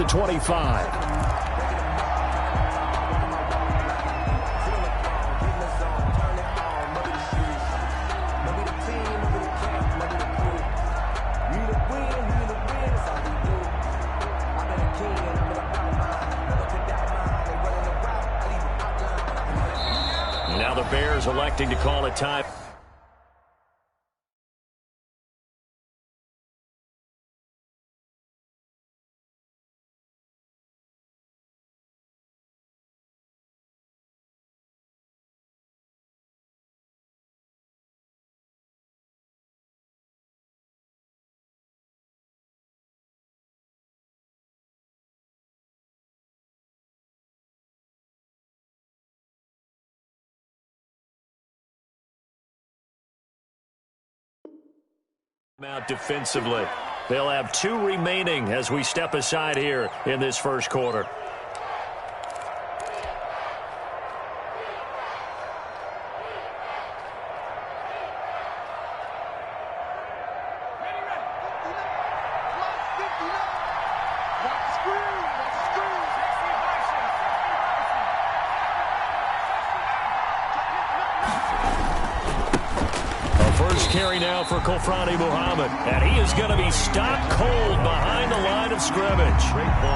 the 25. Now the Bears electing to call it time. Out defensively. They'll have 2 remaining as we step aside here in this first quarter. Carry now for Kofrani Muhammad, and he is going to be stopped cold behind the line of scrimmage.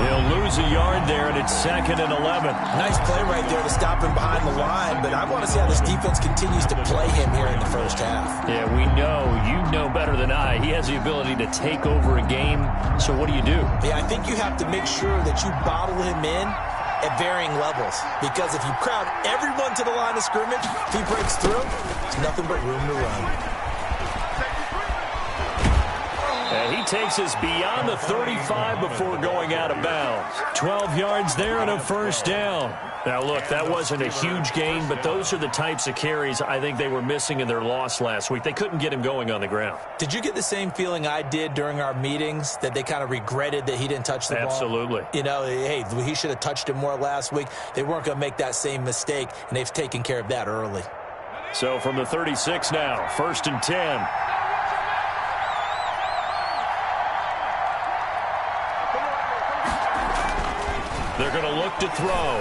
He'll lose a yard there, and it's 2nd and 11. Nice play right there to stop him behind the line, but I want to see how this defense continues to play him here in the first half. Yeah, we know. You know better than I. He has the ability to take over a game, so what do you do? Yeah, I think you have to make sure that you bottle him in at varying levels, because if you crowd everyone to the line of scrimmage, if he breaks through, there's nothing but room to run. And he takes us beyond the 35 before going out of bounds. 12 yards there and a first down. Now, look, that wasn't a huge gain, but those are the types of carries I think they were missing in their loss last week. They couldn't get him going on the ground. Did you get the same feeling I did during our meetings, that they kind of regretted that he didn't touch the ball? Absolutely. You know, hey, he should have touched it more last week. They weren't going to make that same mistake, and they've taken care of that early. So from the 36 now, 1st and 10. They're going to look to throw.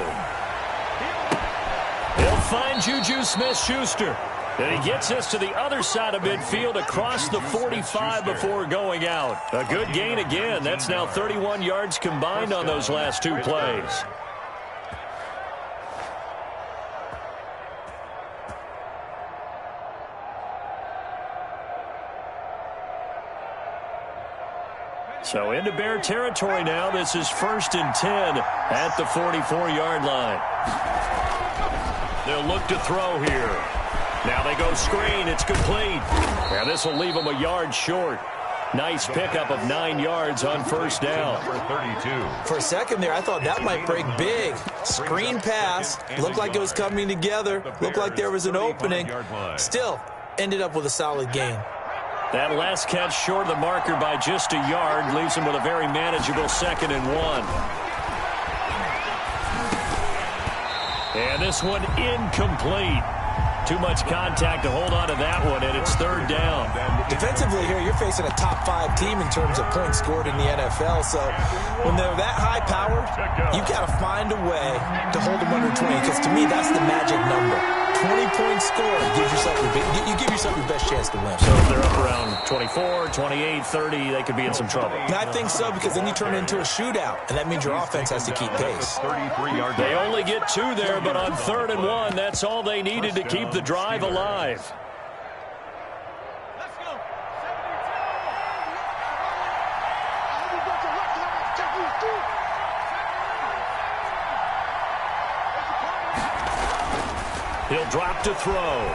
He'll find Juju Smith-Schuster. And he gets us to the other side of midfield across the 45 before going out. A good gain again. That's now 31 yards combined on those last 2 plays. So into Bear territory now. This is 1st and 10 at the 44-yard line. They'll look to throw here. Now they go screen. It's complete. And this will leave them a yard short. Nice pickup of 9 yards on first down. For a second there, I thought that might break big. Screen pass. Looked like it was coming together. Looked like there was an opening. Still, ended up with a solid gain. That last catch short of the marker by just a yard leaves him with a very manageable 2nd and 1. And this one incomplete. Too much contact to hold on to that one, and it's 3rd down. Defensively here, you're facing a top-5 team in terms of points scored in the NFL. So when they're that high powered, you've got to find a way to hold them under 20, because to me, that's the magic number. 20-point score gives yourself you give yourself your best chance to win. So if they're up around 24, 28, 30, they could be in some trouble. And I think so, because then you turn it into a shootout, and that means your offense has to keep pace. They only get 2 there, but on 3rd and 1, that's all they needed to keep the drive alive. He'll drop to throw.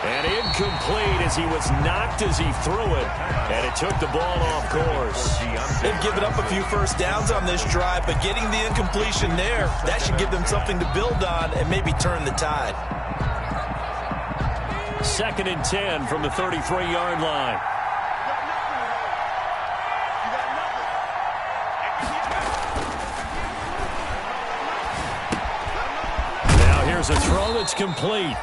And incomplete as he was knocked as he threw it. And it took the ball off course. They've given up a few first downs on this drive, but getting the incompletion there, that should give them something to build on and maybe turn the tide. 2nd and 10 from the 33-yard line. Here's a throw that's complete.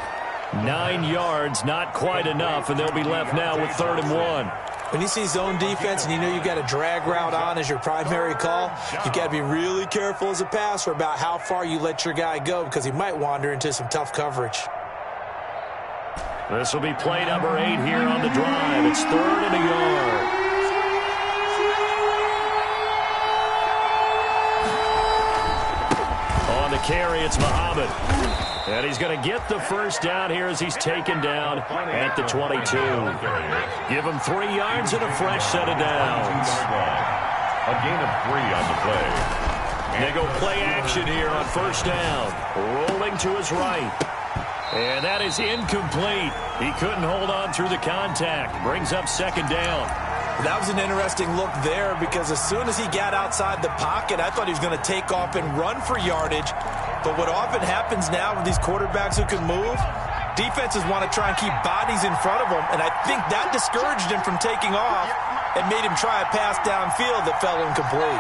9 yards, not quite enough, and they'll be left now with 3rd and 1. When you see zone defense and you know you've got a drag route on as your primary call, you've got to be really careful as a passer about how far you let your guy go because he might wander into some tough coverage. This will be play number 8 here on the drive. It's 3rd and a yard. On the carry, it's Muhammad. And he's going to get the first down here as he's taken down at the 22. Give him 3 yards and a fresh set of downs. A gain of 3 on the play. They go play action here on first down. Rolling to his right. And that is incomplete. He couldn't hold on through the contact. Brings up second down. That was an interesting look there because as soon as he got outside the pocket, I thought he was going to take off and run for yardage. But what often happens now with these quarterbacks who can move, defenses want to try and keep bodies in front of them. And I think that discouraged him from taking off and made him try a pass downfield that fell incomplete.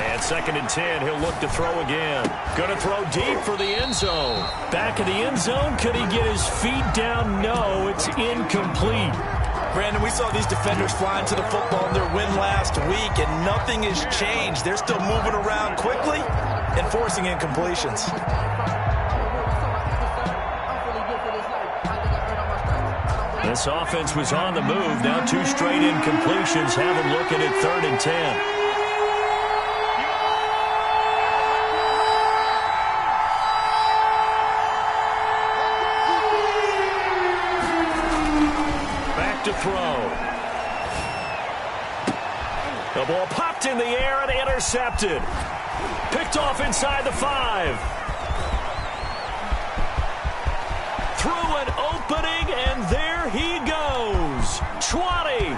And 2nd and 10, he'll look to throw again. Going to throw deep for the end zone. Back of the end zone, could he get his feet down? No, it's incomplete. Brandon, we saw these defenders flying to the football in their win last week, and nothing has changed. They're still moving around quickly and forcing incompletions. This offense was on the move. Now 2 straight incompletions have them looking at 3rd and 10. To throw. The ball popped in the air and intercepted. Picked off inside the 5. Through an opening, and there he goes. 20.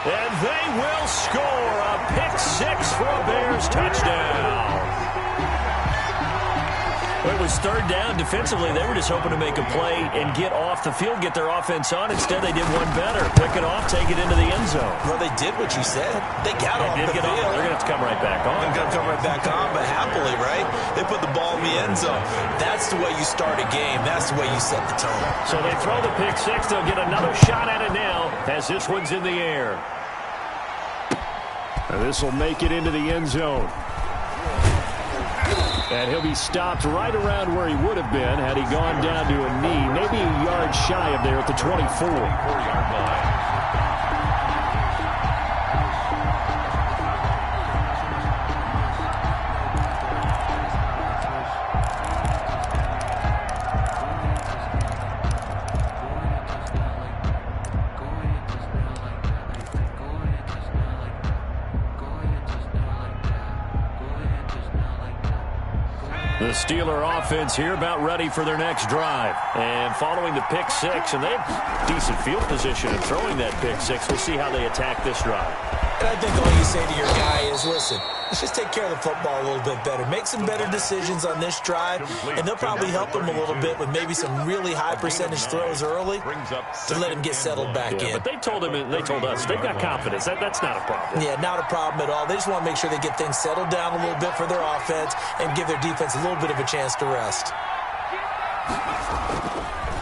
And they will score a pick 6 for a Bears touchdown. It was 3rd down. Defensively, they were just hoping to make a play and get off the field, get their offense on. Instead, they did one better. Pick it off, take it into the end zone. Well, they did what you said. They got off the field. They're going to have to come right back on. They're going to come right back on, but happily, right? They put the ball in the end zone. That's the way you start a game. That's the way you set the tone. So they throw the pick 6. They'll get another shot at it now as this one's in the air. And this will make it into the end zone. And he'll be stopped right around where he would have been had he gone down to a knee, maybe a yard shy of there at the 24. 4-yard line. The Steeler offense here about ready for their next drive. And following the pick 6, and they have decent field position in throwing that pick 6. We'll see how they attack this drive. And I think all you say to your guy is, listen, let's just take care of the football a little bit better. Make some better decisions on this drive, and they'll probably help him a little bit with maybe some really high percentage throws early to let him get settled back in. But they told us they've got confidence. That's not a problem. Yeah, not a problem at all. They just want to make sure they get things settled down a little bit for their offense and give their defense a little bit of a chance to rest.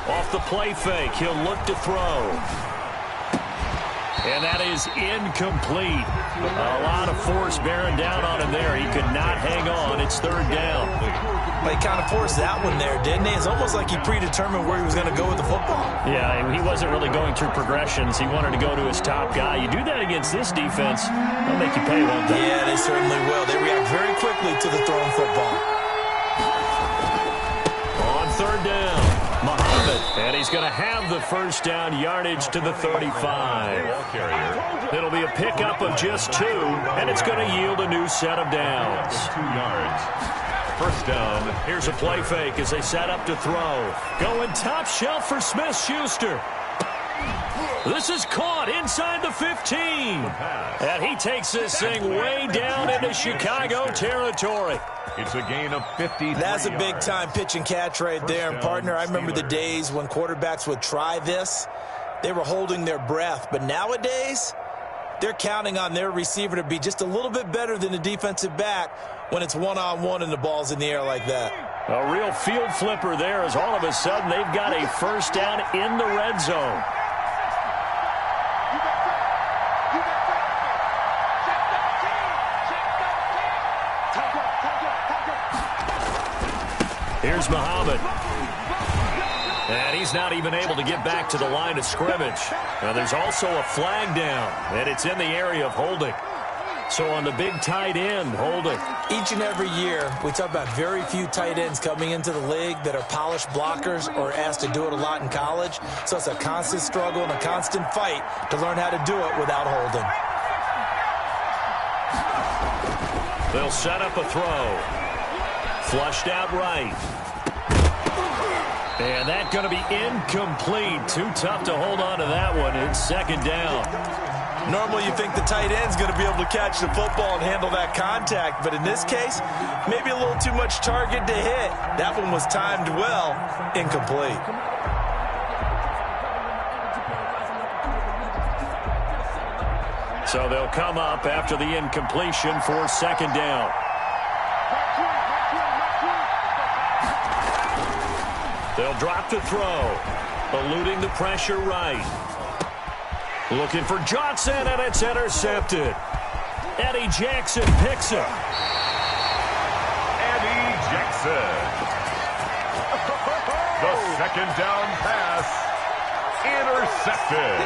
Off the play fake, he'll look to throw. And that is incomplete. A lot of force bearing down on him there. He could not hang on. It's 3rd down. Well, he kind of forced that one there, didn't he? It's almost like he predetermined where he was going to go with the football. Yeah, he wasn't really going through progressions. He wanted to go to his top guy. You do that against this defense, they'll make you pay, won't they? Yeah, they certainly will. They react very quickly to the thrown football. On 3rd down, Muhammad. And he's going to have the first down, yardage to the 35. It'll be a pickup of just 2, and it's going to yield a new set of downs. 2 yards. First down. Here's a play fake as they set up to throw. Going top shelf for Smith-Schuster. This is caught inside the 15. And he takes this thing way down into Chicago territory. It's a gain of 50. That's a big-time pitch and catch right there. And, partner, I remember the days when quarterbacks would try this. They were holding their breath. But nowadays, they're counting on their receiver to be just a little bit better than the defensive back when it's one-on-one and the ball's in the air like that. A real field flipper there as all of a sudden they've got a first down in the red zone. Here's Muhammad. And he's not even able to get back to the line of scrimmage. Now there's also a flag down, and it's in the area of holding. So on the big tight end, holding. Each and every year, we talk about very few tight ends coming into the league that are polished blockers or asked to do it a lot in college. So it's a constant struggle and a constant fight to learn how to do it without holding. They'll set up a throw. Flushed out right. And that's going to be incomplete. Too tough to hold on to that one. It's second down. Normally you think the tight end's going to be able to catch the football and handle that contact, but in this case, maybe a little too much target to hit. That one was timed well, incomplete. So they'll come up after the incompletion for second down. They'll drop the throw, eluding the pressure right. Looking for Johnson, and it's intercepted. Eddie Jackson picks it. Eddie Jackson. The second down pass intercepted.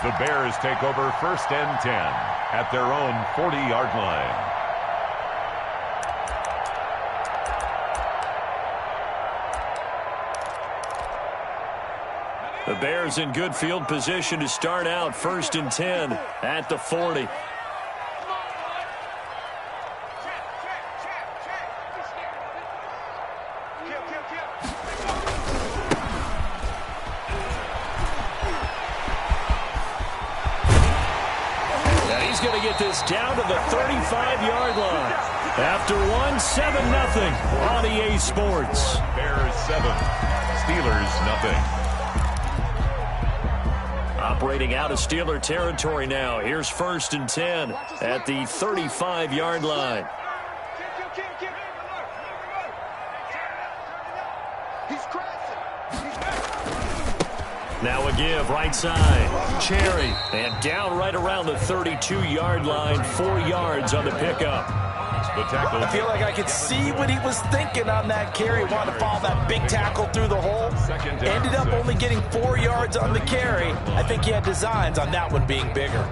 The Bears take over first and 10 at their own 40-yard line. The Bears in good field position to start out first and 10 at the 40. Now he's going to get this down to the 35-yard line. After 7-0 on EA Sports. Bears 7, Steelers nothing. Operating out of Steeler territory now. Here's first and 10 at the 35-yard line. Now a give, right side. Cherry, and down right around the 32-yard line, 4 yards on the pickup. I feel like I could see what he was thinking on that carry. Wanted to follow that big tackle through the hole. Ended up only getting 4 yards on the carry. I think he had designs on that one being bigger.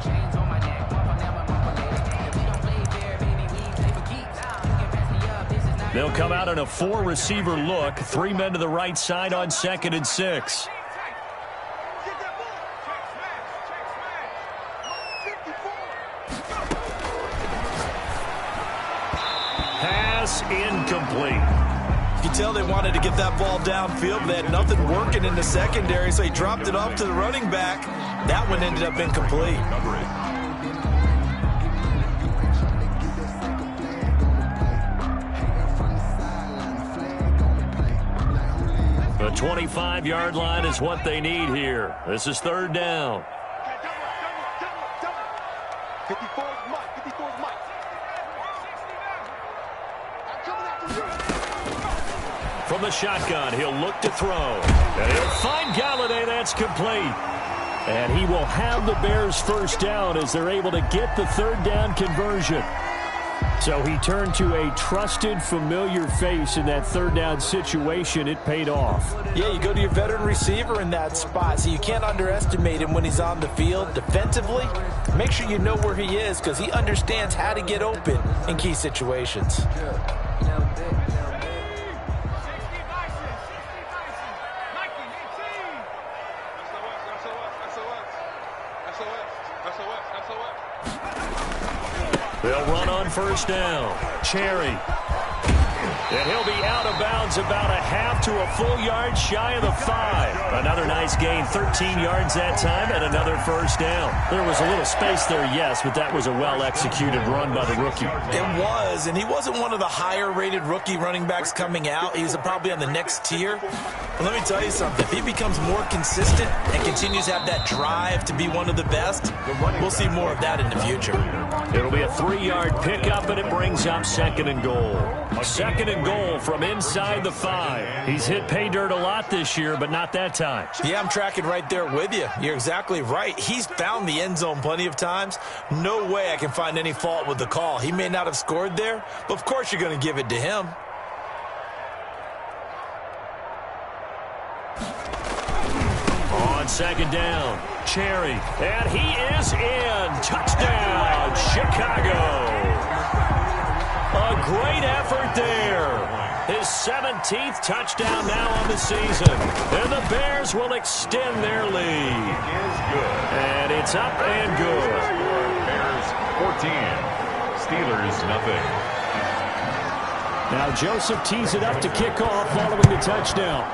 They'll come out in a 4-receiver look. 3 men to the right side on second and 6. Incomplete. You can tell they wanted to get that ball downfield, but they had nothing working in the secondary, so he dropped it off to the running back. That one ended up incomplete. The 25-yard line is what they need here. This is third down. 54 Mike. From the shotgun, he'll look to throw. And he'll find Galladay. That's complete. And he will have the Bears first down as they're able to get the third down conversion. So he turned to a trusted, familiar face in that third down situation. It paid off. Yeah, you go to your veteran receiver in that spot, so you can't underestimate him when he's on the field. Defensively, make sure you know where he is because he understands how to get open in key situations. They'll run on first down. Cherry. And he'll be out of bounds about a half to a full yard shy of the 5. Another nice gain, 13 yards that time, and another first down. There was a little space there, yes, but that was a well-executed run by the rookie. It was, and he wasn't one of the higher-rated rookie running backs coming out. He was probably on the next tier. Well, let me tell you something. If he becomes more consistent and continues to have that drive to be one of the best, we'll see more of that in the future. It'll be a 3-yard pickup, and it brings up 2nd and goal. 2nd and goal from inside the 5. He's hit pay dirt a lot this year, but not that time. Yeah, I'm tracking right there with you. You're exactly right. He's found the end zone plenty of times. No way I can find any fault with the call. He may not have scored there, but of course you're going to give it to him. On 2nd down, Cherry, and he is in. Touchdown, Chicago. A great effort there. His 17th touchdown now on the season. And the Bears will extend their lead. And it's up and good. Bears 14, Steelers nothing. Now Joseph tees it up to kick off following the touchdown.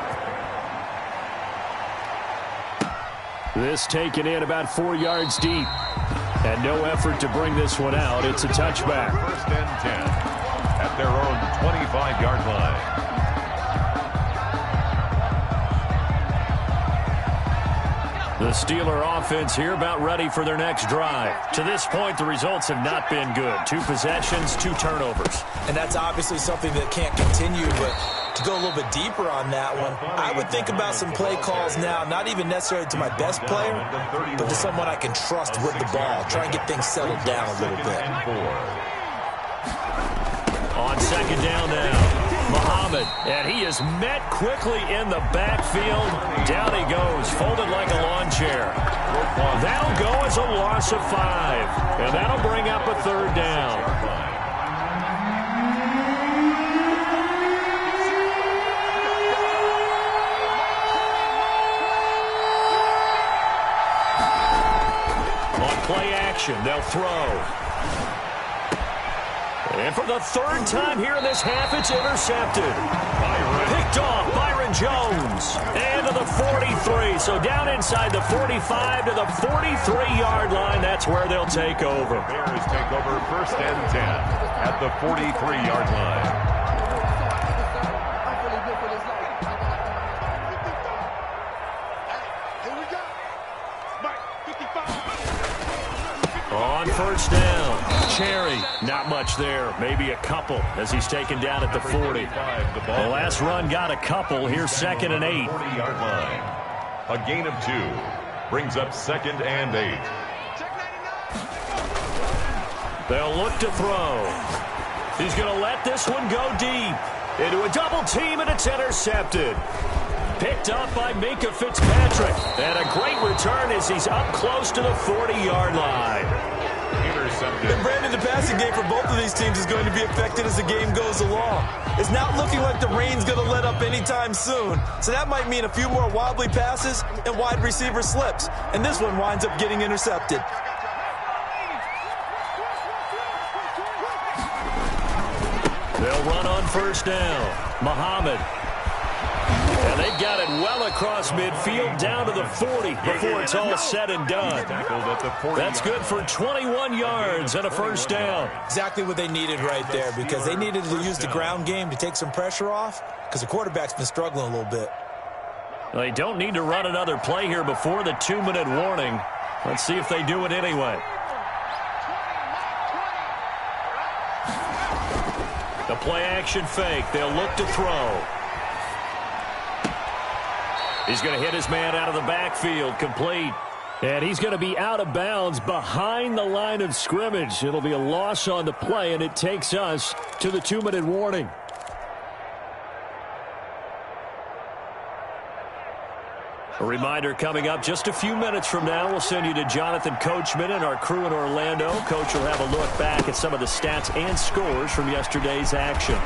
This taken in about 4 yards deep. And no effort to bring this one out. It's a touchback. 1st and 10 at their own 25-yard line. The Steeler offense here about ready for their next drive. To this point, the results have not been good. 2 possessions, 2 turnovers. And that's obviously something that can't continue, but to go a little bit deeper on that one, I would think about some play calls now, not even necessarily to my best player, but to someone I can trust with the ball. Try and get things settled down a little bit. On 2nd down now, Muhammad, and he is met quickly in the backfield. Down he goes, folded like a lawn chair. That'll go as a loss of 5, and that'll bring up a 3rd down. Play action, they'll throw. And for the 3rd time here in this half, it's intercepted. Picked off Byron Jones. And to the 43. So down inside the 45 to the 43-yard line. That's where they'll take over. Bears take over 1st and 10 at the 43-yard line. On 1st down, Cherry, not much there, maybe a couple as he's taken down at the 40. The last run got a couple, here's 2nd and 8. 40-yard line. A gain of 2 brings up 2nd and 8. They'll look to throw. He's going to let this one go deep. Into a double team, and it's intercepted. Picked up by Minka Fitzpatrick. And a great return as he's up close to the 40-yard line. Intercepted. And Brandon, the passing game for both of these teams is going to be affected as the game goes along. It's not looking like the rain's going to let up anytime soon. So that might mean a few more wobbly passes and wide receiver slips. And this one winds up getting intercepted. They'll run on 1st down. Muhammad. And they got it well across midfield down to the 40 before it's all said and done. That's good for 21 yards and a 1st down. Exactly what they needed right there, because they needed to use the ground game to take some pressure off, because the quarterback's been struggling a little bit. They don't need to run another play here before the 2-minute warning. Let's see if they do it anyway. The play action fake. They'll look to throw. He's going to hit his man out of the backfield, complete. And he's going to be out of bounds behind the line of scrimmage. It'll be a loss on the play, and it takes us to the 2-minute warning. A reminder coming up just a few minutes from now. We'll send you to Jonathan Coachman and our crew in Orlando. Coach will have a look back at some of the stats and scores from yesterday's action.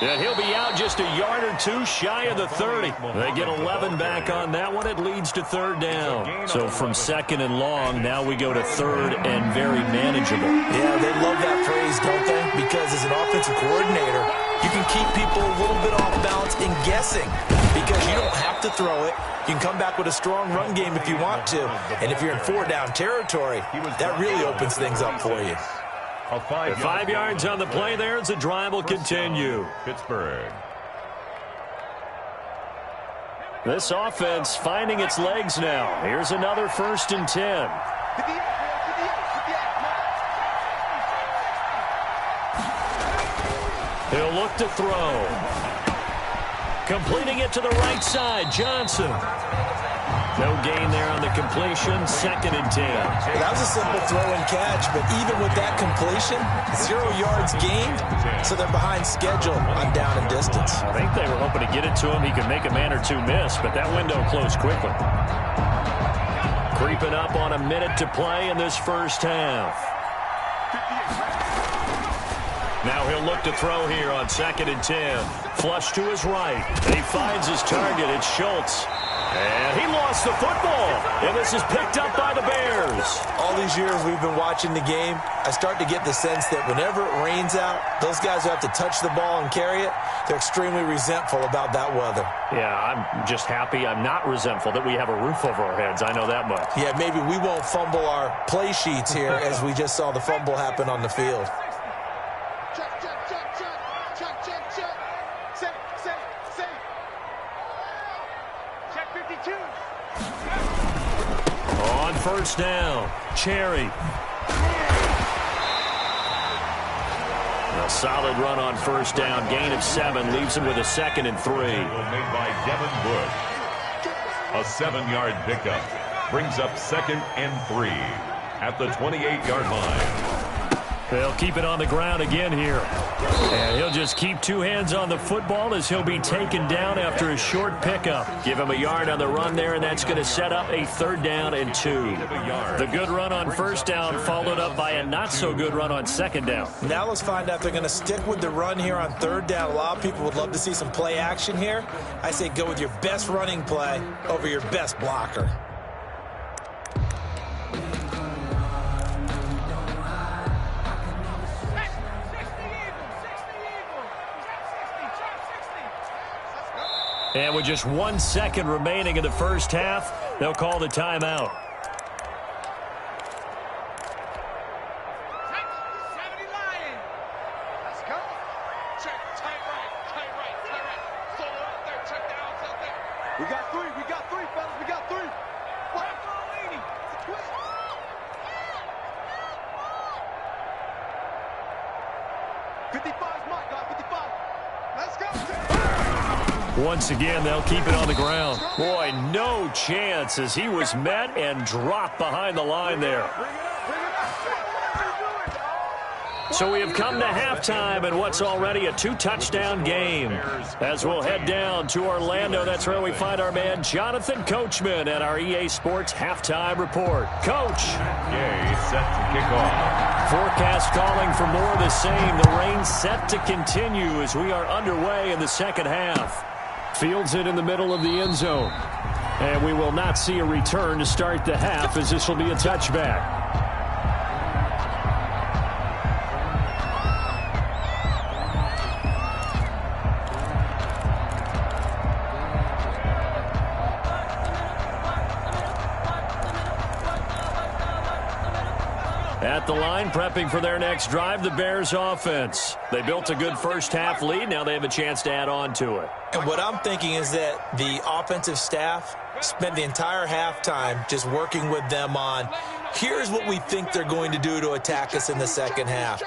And he'll be out just a yard or 2 shy of the 30. They get 11 back on that one. It leads to 3rd down. So from 2nd and long, now we go to 3rd and very manageable. Yeah, they love that phrase, don't they? Because as an offensive coordinator, you can keep people a little bit off balance and guessing, because you don't have to throw it. You can come back with a strong run game if you want to. And if you're in 4-down territory, that really opens things up for you. 5 yards on the play there as the drive will continue. Pittsburgh. This offense finding its legs now. Here's another 1st and 10. He'll look to throw. Completing it to the right side, Johnson. No gain there on the completion, 2nd and 10. That was a simple throw and catch, but even with that completion, 0 yards gained, so they're behind schedule on down and distance. I think they were hoping to get it to him. He could make a man or two miss, but that window closed quickly. Creeping up on a minute to play in this first half. Now he'll look to throw here on 2nd and 10. Flush to his right. And he finds his target. It's Schultz. And he lost the football. And this is picked up by the Bears. All these years we've been watching the game, I start to get the sense that whenever it rains out, those guys who have to touch the ball and carry it, they're extremely resentful about that weather. Yeah, I'm just happy I'm not resentful that we have a roof over our heads. I know that much. Yeah, maybe we won't fumble our play sheets here as we just saw the fumble happen on the field. On 1st down, Cherry. A solid run on 1st down. Gain of 7 leaves him with a 2nd and 3. Made by Devin Bush. A 7-yard pickup brings up 2nd and 3 at the 28-yard line. They'll keep it on the ground again here. And he'll just keep 2 hands on the football as he'll be taken down after a short pickup. Give him a yard on the run there, and that's going to set up a 3rd down and 2. The good run on 1st down followed up by a not-so-good run on 2nd down. Now let's find out if they're going to stick with the run here on 3rd down. A lot of people would love to see some play action here. I say go with your best running play over your best blocker. And with just 1 second remaining in the first half, they'll call the timeout. We got 3, fellas, we got 3. What? 55's mine, God, 55. Let's go. Once again, they'll keep it on the ground. Boy, no chance as he was met and dropped behind the line there. So we have come to halftime in what's already a 2-touchdown game. As we'll head down to Orlando, that's where we find our man Jonathan Coachman at our EA Sports Halftime Report. Coach. Yay, set to kick off. Forecast calling for more of the same. The rain set to continue as we are underway in the second half. Fields it in the middle of the end zone. And we will not see a return to start the half as this will be a touchback. At the line, prepping for their next drive, the Bears offense. They built a good first half lead. Now they have a chance to add on to it. And what I'm thinking is that the offensive staff spent the entire halftime just working with them on, here's what we think they're going to do to attack us in the second half.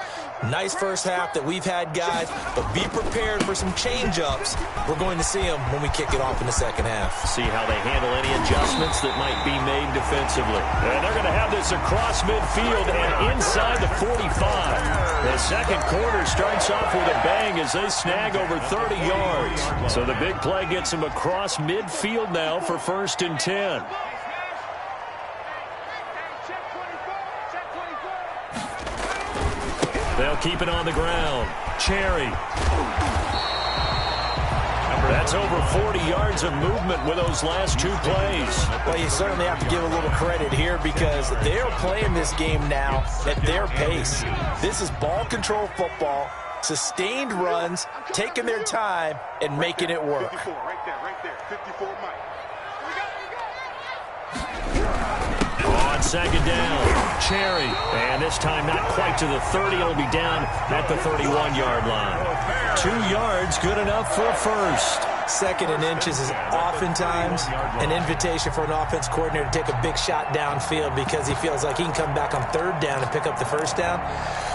Nice first half that we've had, guys, but be prepared for some change-ups. We're going to see them when we kick it off in the second half. See how they handle any adjustments that might be made defensively. And they're going to have this across midfield and inside the 45. The second quarter starts off with a bang as they snag over 30 yards. So the big play gets them across midfield now for 1st and 10. They'll keep it on the ground. Cherry. That's over 40 yards of movement with those last 2 plays. Well, you certainly have to give a little credit here because they're playing this game now at their pace. This is ball control football, sustained runs, taking their time, and making it work. 54, right there. 54, Mike. On second down, Cherry. And this time not quite to the 30. It'll be down at the 31-yard line. 2 yards, good enough for a first. Second and inches is oftentimes an invitation for an offense coordinator to take a big shot downfield because he feels like he can come back on third down and pick up the first down.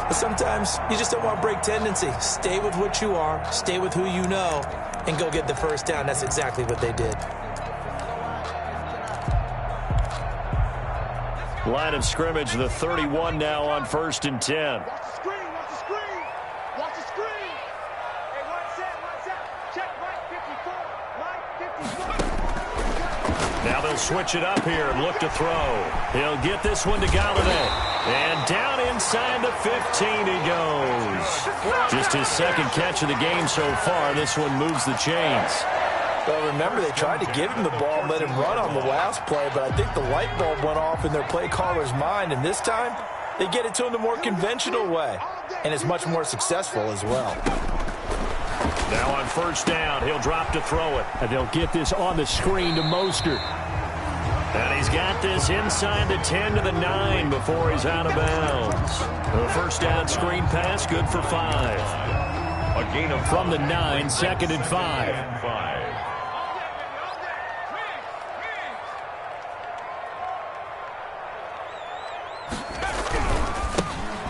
But sometimes you just don't want to break tendency. Stay with what you are, stay with who you know, and go get the first down. That's exactly what they did. Line of scrimmage, the 31 now on 1st and 10. Watch the screen, watch the screen. Watch the screen. Hey, one set. Check right 54. Now they'll switch it up here and look to throw. He'll get this one to Galladay. And down inside the 15 he goes. Just his second catch of the game so far. This one moves the chains. Well, remember, they tried to give him the ball and let him run on the last play, but I think the light bulb went off in their play caller's mind, and this time they get it to him the more conventional way, and it's much more successful as well. Now on 1st down, he'll drop to throw it. And they'll get this on the screen to Mostert. And he's got this inside the 10 to the 9 before he's out of bounds. The 1st down screen pass, good for 5. A gain of From the 9, 2nd and 5.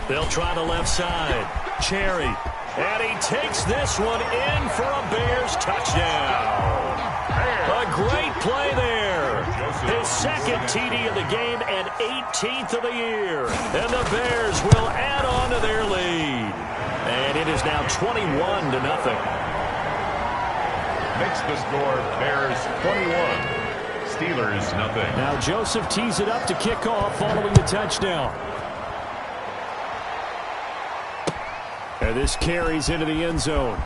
They'll try the left side. Cherry. And he takes this one in for a Bears touchdown. A great play there. His second TD of the game and 18th of the year. And the Bears will add on to their lead. And it is now 21-0. Makes the score Bears 21. Steelers nothing. Now Joseph tees it up to kick off following the touchdown. And this carries into the end zone.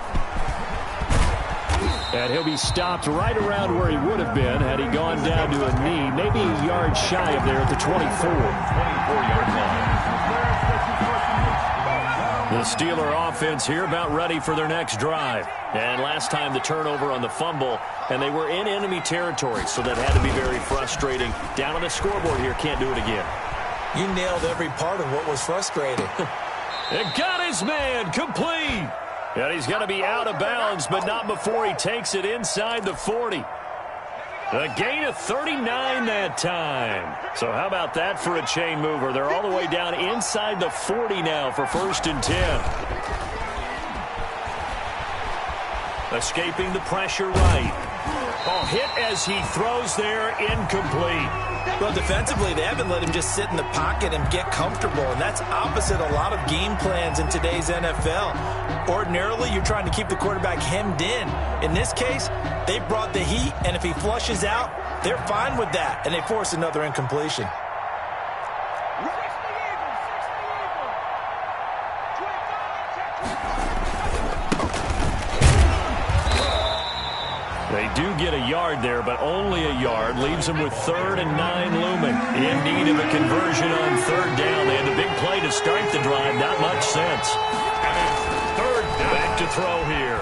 And he'll be stopped right around where he would have been had he gone down to a knee, maybe a yard shy of there at the 24. 24-yard line. The Steeler offense here about ready for their next drive. And last time the turnover on the fumble, and they were in enemy territory, so that had to be very frustrating. Down on the scoreboard here, can't do it again. You nailed every part of what was frustrating. And got his man complete. And he's going to be out of bounds, but not before he takes it inside the 40. A gain of 39 that time. So how about that for a chain mover? They're all the way down inside the 40 now for 1st and 10. Escaping the pressure right. Oh, hit as he throws there, incomplete. Well, defensively, they haven't let him just sit in the pocket and get comfortable, and that's opposite a lot of game plans in today's NFL. Ordinarily, you're trying to keep the quarterback hemmed in. In this case, they brought the heat, and if he flushes out, they're fine with that, and they force another incompletion. They do get a yard there, but only a yard. Leaves them with 3rd and 9 looming. In need of a conversion on 3rd down. They had the big play to start the drive. Not much sense. And it's 3rd down. Back to throw here.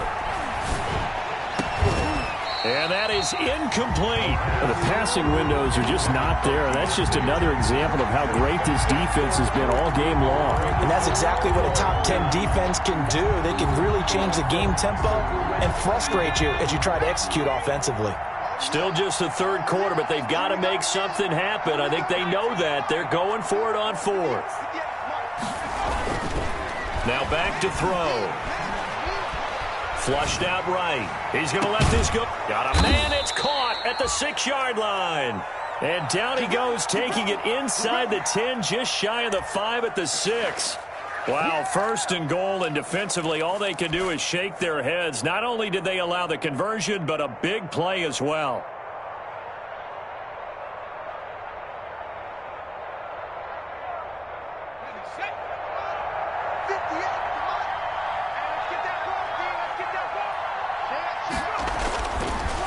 And that is incomplete. The passing windows are just not there. That's just another example of how great this defense has been all game long. And that's exactly what a top 10 defense can do. They can really change the game tempo and frustrate you as you try to execute offensively. Still just the 3rd quarter, but they've got to make something happen. I think they know that. They're going for it on 4th. Now back to throw. Flushed out right. He's going to let this go. Got a man. It's caught at the 6-yard line. And down he goes, taking it inside the 10, just shy of the 5 at the 6. Wow, 1st and goal, and defensively all they can do is shake their heads. Not only did they allow the conversion, but a big play as well.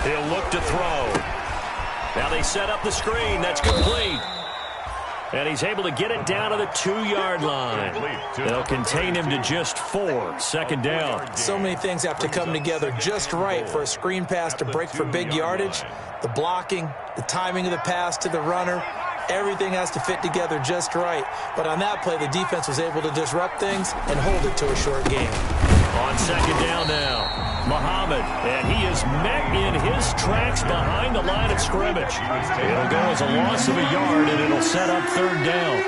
He'll look to throw. Now they set up the screen. That's complete. And he's able to get it down to the 2-yard line. They'll contain him to just 4. 2nd down. So many things have to come together just right for a screen pass to break for big yardage. The blocking, the timing of the pass to the runner, Everything has to fit together just right. But on that play, the defense was able to disrupt things and hold it to a short game. On second down now, Muhammad, and he is met in his tracks behind the line of scrimmage. It'll go as a loss of a yard, and it'll set up third down.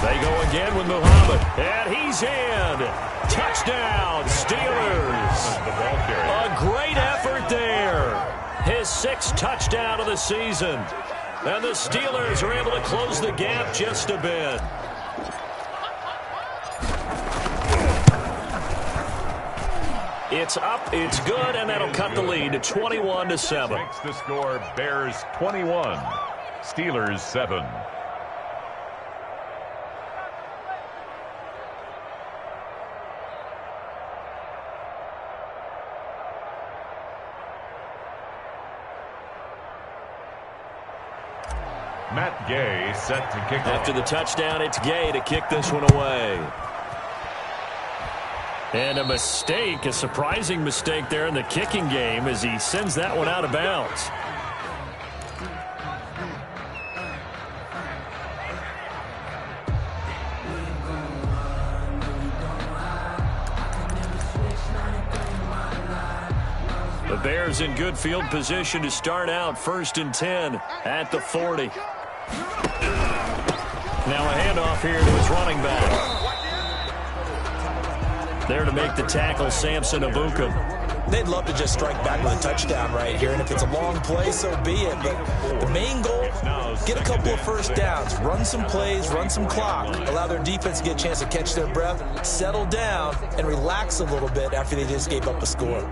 They go again with Muhammad, and he's in. Touchdown, Steelers. A great effort there. His 6th touchdown of the season. And the Steelers are able to close the gap just a bit. It's up, it's good, and that'll cut the lead to 21-7. Takes the score, Bears 21, Steelers 7. Matt Gay set to kick After the touchdown, it's Gay to kick this one away. And a mistake, a surprising mistake there in the kicking game as he sends that one out of bounds. The Bears in good field position to start out 1st and 10 at the 40. Now a handoff here to his running back. There to make the tackle, Samson Abuka. They'd love to just strike back with a touchdown right here, and if it's a long play, so be it. But the main goal, get a couple of first downs, run some plays, run some clock, allow their defense to get a chance to catch their breath, settle down, and relax a little bit after they just gave up a score.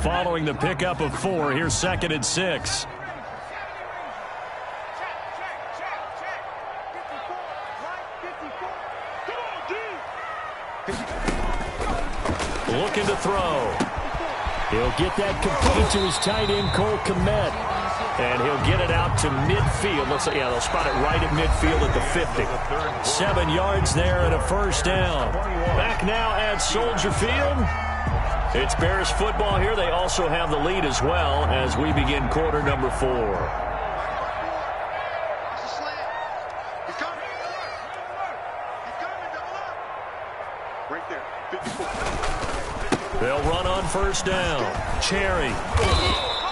Following the pickup of 4, here's 2nd and 6. Looking to throw. He'll get that complete to his tight end, Cole Kmet. And he'll get it out to midfield. Looks like, yeah, they'll spot it right at midfield at the 50. 7 yards there and a first down. Back now at Soldier Field. It's Bears football here. They also have the lead as well as we begin quarter number 4. They'll run on first down. Cherry.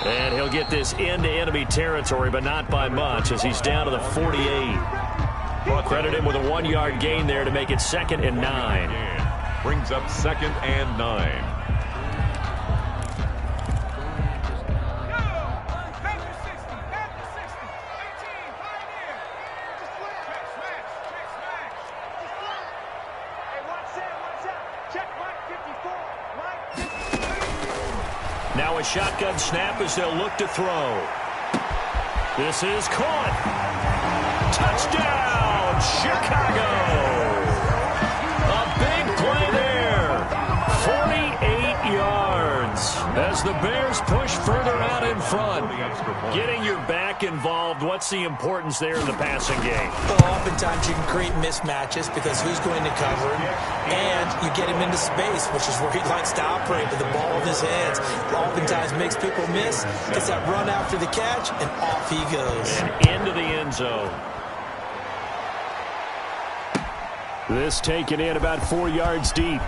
And he'll get this into enemy territory, but not by much as he's down to the 48. Credit him with a 1-yard gain there to make it 2nd and 9. Brings up 2nd and 9. Now a shotgun snap as they'll look to throw. This is caught. Touchdown, Chicago. A big play there. 48 yards as the Bears push further out in front. Getting your back involved, what's the importance there in the passing game? Well, oftentimes you can create mismatches because who's going to cover him, and you get him into space, which is where he likes to operate with the ball in his hands. Oftentimes makes people miss, gets that run after the catch, and off he goes. And into the end zone. This taken in about 4 yards deep.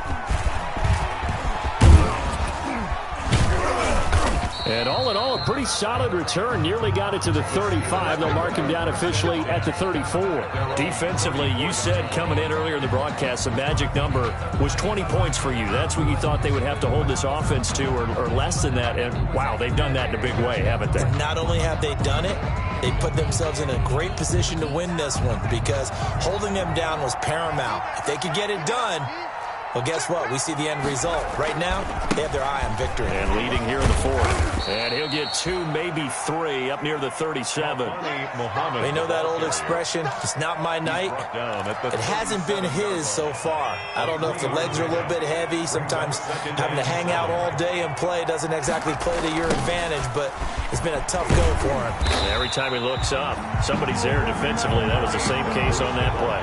And all in all, a pretty solid return. Nearly got it to the 35. They'll mark him down officially at the 34. Defensively, you said coming in earlier in the broadcast, the magic number was 20 points for you. That's what you thought they would have to hold this offense to, or less than that. And, wow, they've done that in a big way, haven't they? Not only have they done it, they put themselves in a great position to win this one because holding them down was paramount. If they could get it done, Well, guess what? We see the end result. Right now, they have their eye on victory. And leading here in the fourth. And he'll get 2, maybe 3 up near the 37. They know that old expression, it's not my night. It hasn't been his so far. I don't know if the legs are a little bit heavy. Sometimes having to hang out all day and play doesn't exactly play to your advantage, but it's been a tough go for him. And every time he looks up, somebody's there defensively. That was the same case on that play.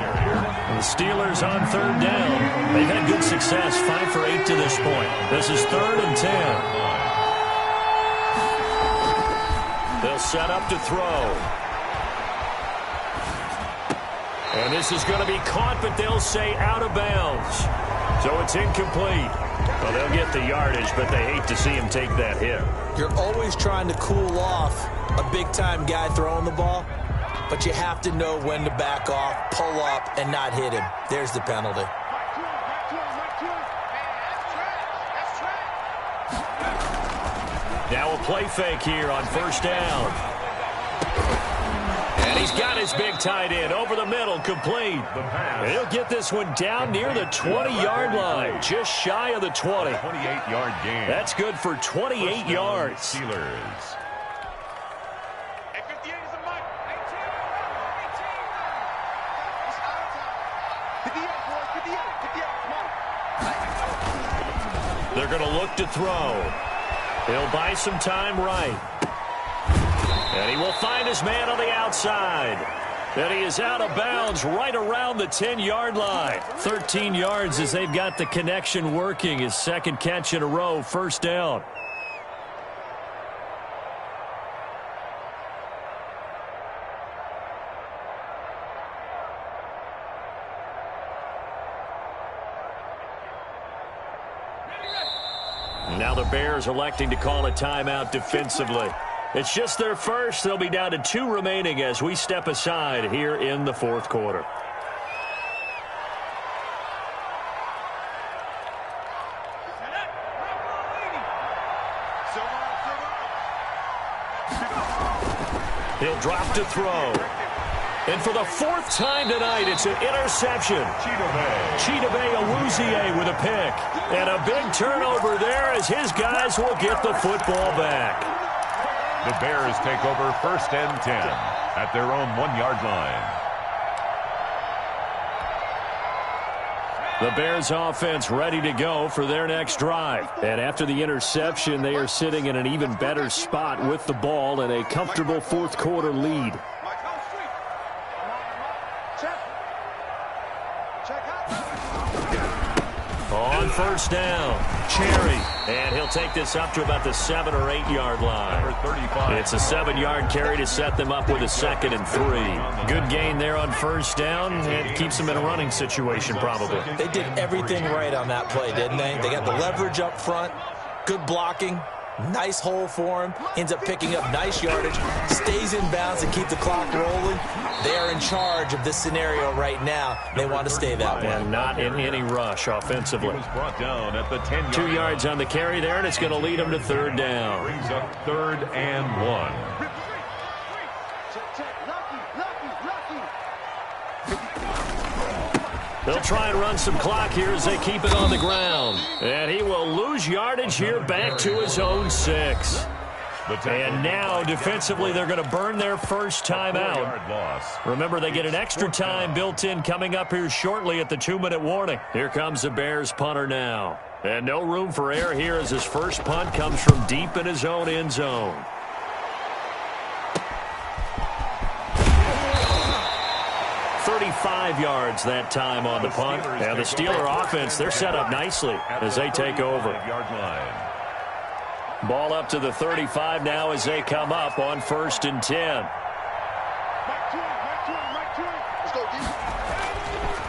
And the Steelers on 3rd down. They've had good success, 5 for 8 to this point. This is 3rd and 10. They'll set up to throw. And this is going to be caught, but they'll say out of bounds. So it's incomplete. Well, they'll get the yardage, but they hate to see him take that hit. You're always trying to cool off a big-time guy throwing the ball, but you have to know when to back off, pull up, and not hit him. There's the penalty. Now a play fake here on 1st down. And he's got his big tight end over the middle, complete. And he'll get this one down near the 20-yard line, just shy of the 20. 28-yard gain. That's good for 28 yards. Steelers. They're going to look to throw. He'll buy some time right. And he will find his man on the outside. And he is out of bounds right around the 10-yard line. 13 yards as they've got the connection working. His second catch in a row, 1st down. Now the Bears electing to call a timeout defensively. It's just their first. They'll be down to 2 remaining as we step aside here in the 4th quarter. He'll drop to throw. And for the 4th time tonight, it's an interception. Chidobe Awuzie with a pick. And a big turnover there as his guys will get the football back. The Bears take over 1st and 10 at their own 1-yard line. The Bears offense ready to go for their next drive. And after the interception, they are sitting in an even better spot with the ball and a comfortable 4th quarter lead. On 1st down, Cherry. And he'll take this up to about the 7 or 8 yard line. It's a 7-yard carry to set them up with a 2nd and 3. Good gain there on 1st down. It keeps them in a running situation probably. They did everything right on that play, didn't they? They got the leverage up front, good blocking, nice hole for him, ends up picking up nice yardage, stays in bounds and keep the clock rolling. They are in charge of this scenario right now. They want to stay that way. And not in any rush offensively. Brought down at the 10-yard 2 yards on the carry there, and it's going to lead them to 3rd down. Brings up 3rd and 1. They'll try and run some clock here as they keep it on the ground. And he will lose yardage here back to his own 6. And now, defensively, they're going to burn their first time out. Remember, they get an extra time built in coming up here shortly at the 2-minute warning. Here comes the Bears punter now. And no room for error here as his first punt comes from deep in his own end zone. .35 yards that time on the punt. And the Steeler offense, they're set up nicely as they take over. Ball up to the 35 now as they come up on 1st and 10.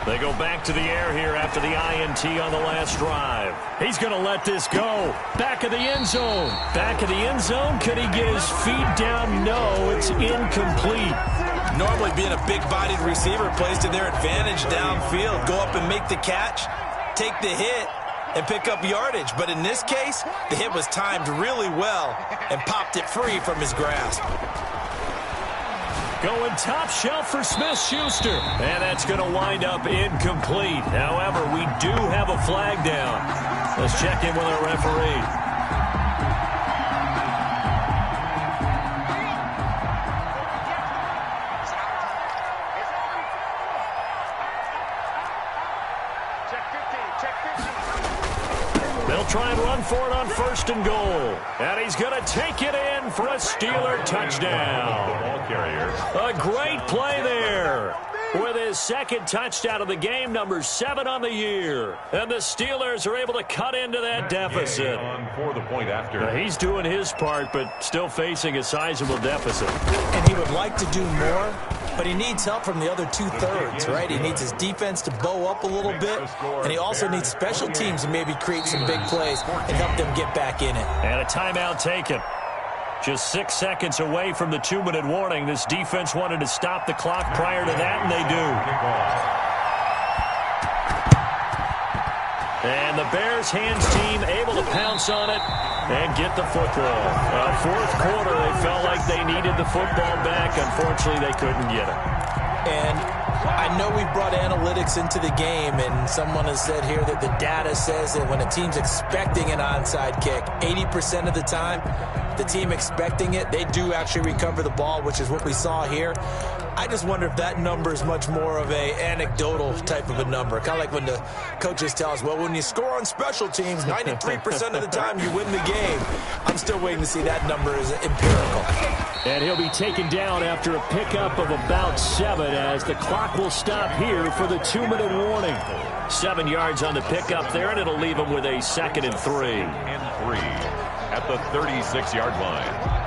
They go back to the air here after the INT on the last drive. He's going to let this go. Back of the end zone. Back of the end zone. Could he get his feet down? No, it's incomplete. Normally being a big-bodied receiver plays to their advantage downfield. Go up and make the catch, take the hit, and pick up yardage. But in this case, the hit was timed really well and popped it free from his grasp. Going top shelf for Smith-Schuster. And that's going to wind up incomplete. However, we do have a flag down. Let's check in with our referee. They'll try and run for it on 1st and goal. And he's going to take it in for a Steeler touchdown. Ball carrier. A great play there. With his 2nd touchdown of the game, number 7 on the year. And the Steelers are able to cut into that deficit. On for the point after. He's doing his part, but still facing a sizable deficit. And he would like to do more, but he needs help from the other 2/3, right? He needs his defense to bow up a little bit, and he also needs special teams to maybe create some big plays and help them get back in it. And a timeout taken. Just 6 seconds away from the 2-minute warning. This defense wanted to stop the clock prior to that, and they do. And the Bears hands team able to pounce on it and get the football. 4th quarter, they felt like they needed the football back. Unfortunately, they couldn't get it. And I know we brought analytics into the game, and someone has said here that the data says that when a team's expecting an onside kick, 80% of the time, the team expecting it, they do actually recover the ball, which is what we saw here. I just wonder if that number is much more of a anecdotal type of a number. Kind of like when the coaches tell us, well, when you score on special teams, 93% of the time you win the game. I'm still waiting to see that number is empirical. And he'll be taken down after a pickup of about 7 as the clock will stop here for the 2-minute warning. 7 yards on the pickup there, and it'll leave him with a 2nd and 3. And 3 at the 36-yard line.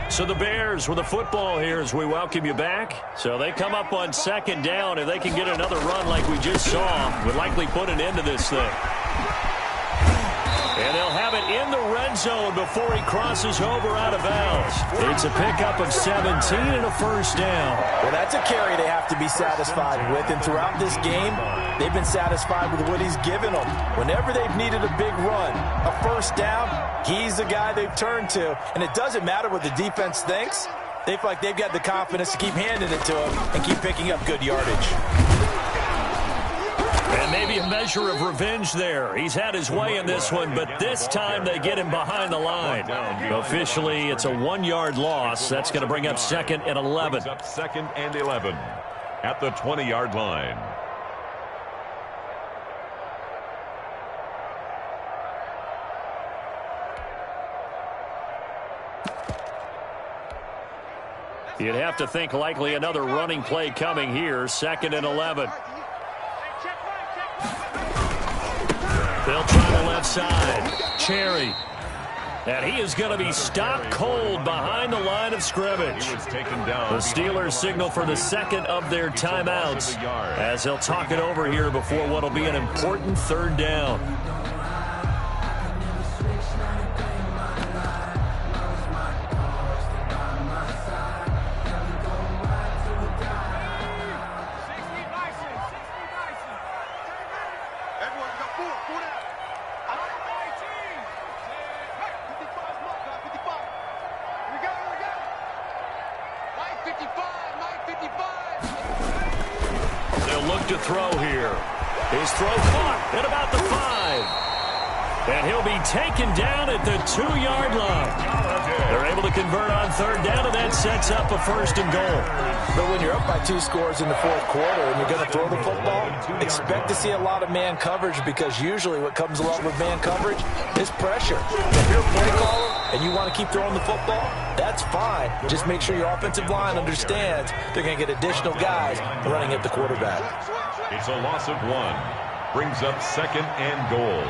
So the Bears with the football here as we welcome you back. So they come up on 2nd down. If they can get another run like we just saw, would likely put an end to this thing. And they'll have it in the red zone before he crosses over out of bounds. It's a pickup of 17 and a 1st down. Well, that's a carry they have to be satisfied with. And throughout this game, they've been satisfied with what he's given them. Whenever they've needed a big run, a 1st down, he's the guy they've turned to. And it doesn't matter what the defense thinks. They feel like they've got the confidence to keep handing it to him and keep picking up good yardage. And maybe a measure of revenge there. He's had his way in this one, but this time they get him behind the line. Officially, it's a 1-yard loss. That's going to bring up 2nd and 11. Brings up 2nd and 11 at the 20-yard line. You'd have to think likely another running play coming here. 2nd and 11. They'll try the left side. Cherry. And he is going to be stopped cold behind the line of scrimmage. The Steelers signal for the 2nd of their timeouts as they'll talk it over here before what will be an important 3rd down. To throw here. His throw caught at about the 5. And he'll be taken down at the 2-yard line. They're able to convert on 3rd down, and that sets up a 1st and goal. But when you're up by 2 scores in the 4th quarter and you're going to throw the football, expect to see a lot of man coverage, because usually what comes along with man coverage is pressure. If you're a play caller and you want to keep throwing the football, that's fine. Just make sure your offensive line understands they're going to get additional guys running at the quarterback. It's a loss of 1. Brings up 2nd and goal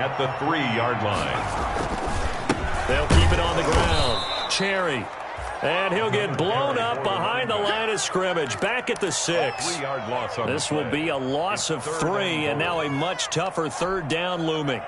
at the 3-yard line. They'll keep it on the ground. Cherry. And he'll get blown up behind the line of scrimmage, back at the 6. 3-yard loss on the This will play. be a loss of 3, and now a much tougher third down looming.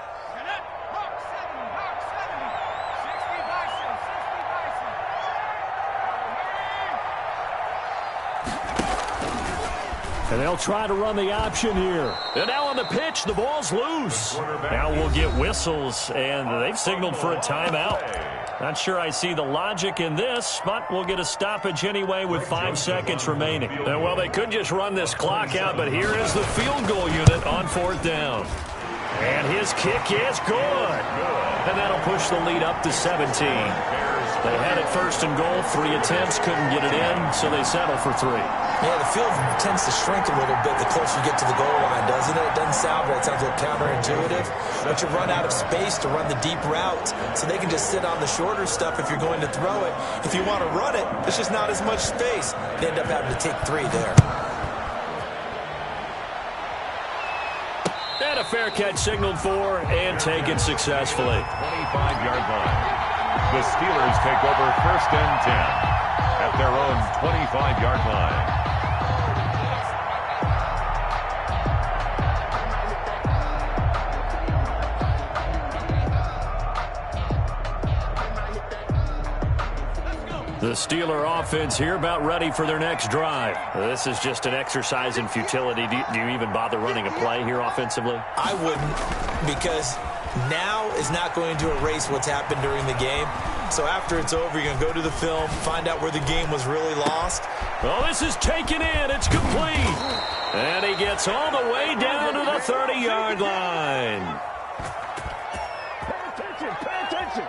And they'll try to run the option here. And now on the pitch, the ball's loose. Now we'll get whistles, and they've signaled for a timeout. Not sure I see the logic in this, but we'll get a stoppage anyway with 5 seconds remaining. And, well, they could just run this clock out, but here is the field goal unit on 4th down. And his kick is good. And that'll push the lead up to 17. They had it 1st and goal, 3 attempts, couldn't get it in, so they settle for 3. Yeah, the field tends to shrink a little bit the closer you get to the goal line, doesn't it? It doesn't sound right. It sounds a little counterintuitive. But you run out of space to run the deep route, so they can just sit on the shorter stuff if you're going to throw it. If you want to run it, there's just not as much space. They end up having to take 3 there. And a fair catch signaled for and taken successfully. 25-yard line. The Steelers take over 1st and 10 at their own 25-yard line. The Steeler offense here about ready for their next drive. This is just an exercise in futility. Do you even bother running a play here offensively? I wouldn't, because now is not going to erase what's happened during the game. So after it's over, you're going to go to the film, find out where the game was really lost. Well, this is taken in. It's complete. And he gets all the way down to the 30-yard line. Pay attention.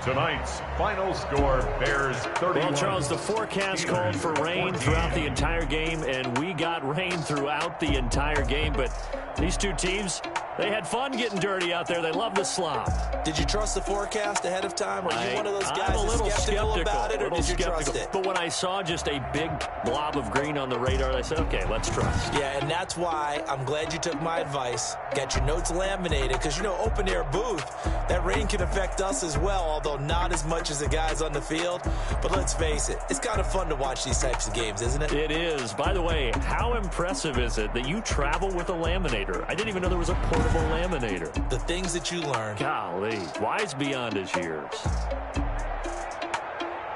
Tonight's final score, Bears 31. Well, Charles, the forecast called for rain throughout the entire game, and we got rain throughout the entire game. But these two teams, they had fun getting dirty out there. They love the slop. Did you trust the forecast ahead of time? Are you one of those guys I'm a little that's skeptical about it, or little did you skeptical. trust it? But when I saw just a big blob of green on the radar, I said, okay, let's trust. Yeah, and that's why I'm glad you took my advice. Got your notes laminated, because, you know, open-air booth, that rain can affect us as well, although not as much as the guys on the field. But let's face it, it's kind of fun to watch these types of games, isn't it? It is. By the way, how impressive is it that you travel with a laminator? I didn't even know there was a portable laminator. The things that you learn. Golly, wise beyond his years.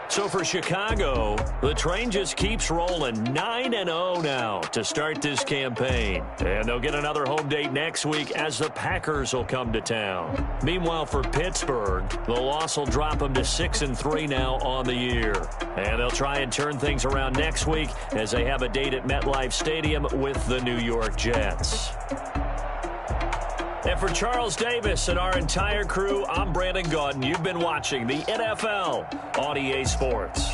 So for Chicago, the train just keeps rolling 9-0 now to start this campaign. And they'll get another home date next week as the Packers will come to town. Meanwhile, for Pittsburgh, the loss will drop them to 6-3 now on the year. And they'll try and turn things around next week as they have a date at MetLife Stadium with the New York Jets. And for Charles Davis and our entire crew, I'm Brandon Gaudin. You've been watching the NFL on EA Sports.